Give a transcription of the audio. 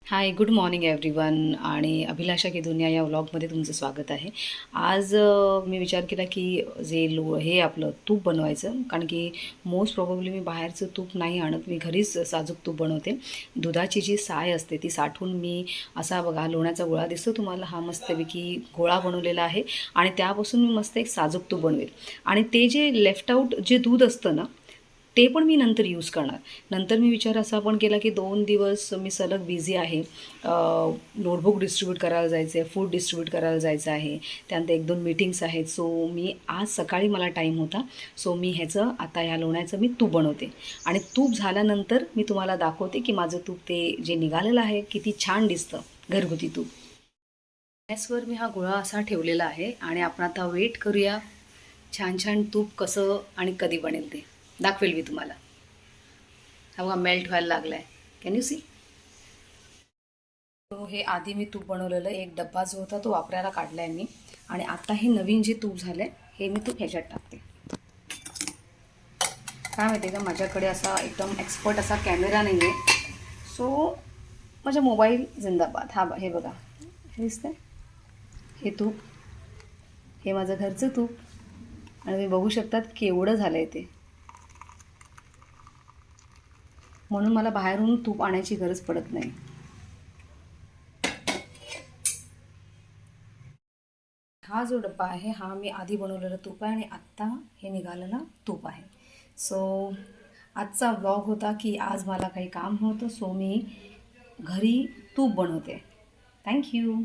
हाय, good morning everyone आणि अभिलाषा की दुनिया या व्लॉगमध्ये तुमचं स्वागत आहे. आज मी विचार केला की हे आपलं तूप बनवायचं, कारण की मोस्ट प्रोबेबली मी बाहेरचं तूप नाही आणत, मी घरीच साजूक तूप बनवते. दुधाची जी साय असते ती साठवून मी असा बघा लोण्याचा गोळा दिसतो तुम्हाला, हा मस्तपैकी गोळा बनवलेला आहे आणि त्यापासून मी मस्त एक साजूक तूप बनवेल. आणि ते जे लेफ्ट आउट जे दूध असतं ना, ते पण मी नंतर यूज करणार. नंतर मी विचार असा पण केला की 2 दिवस मी सलग बिझी आहे. नोटबुक डिस्ट्रीब्यूट करायला जायचं आहे, फूड डिस्ट्रीब्यूट करायला जायचं आहे, त्यानंतर 1-2 मीटिंग्स आहेत. सो मी आज सकाळी मला टाईम होता, सो मी आता ह्या लोण्याचं मी तूप बनवते आणि तूप झाल्यानंतर मी तुम्हाला दाखवते की माझं तूप ते जे निघालेलं आहे किती छान दिसतं घरगुती तूप. गॅसवर मी हा गोळा असा ठेवलेला आहे आणि आपण आता वेट करूया छान छान तूप कसं आणि कधी बनेल ते दाखवेल मी तुम्हाला. हा बघा मेल्ट व्हायला लागला आहे, कॅन यू सी. तो हे आधी मी तूप बनवलेलं एक डब्बा जो होता तो वापरायला काढला आहे मी, आणि आता हे नवीन जे तूप झालं आहे हे मी तूप ह्याच्यात टाकते. काय माहिती आहे का, माझ्याकडे असा एकदम एक्सपर्ट असा कॅमेरा नाही आहे, सो माझा मोबाईल जिंदाबाद. हे बघा, हे दिसतंय हे तूप, हे माझं घरचं तूप आणि तुम्ही बघू शकतात केवढं झालं आहे ते. म्हणून मला बाहेरून तूप आणायची गरज पडत नाही. हा जो डब्बा आहे हा मी आधी बनवलेलं तूप आहे आणि आत्ता हे निघालेलं तूप आहे. सो आजचा ब्लॉग होता की आज मला काही काम होतं, सो मी घरी तूप बनवते. थँक्यू.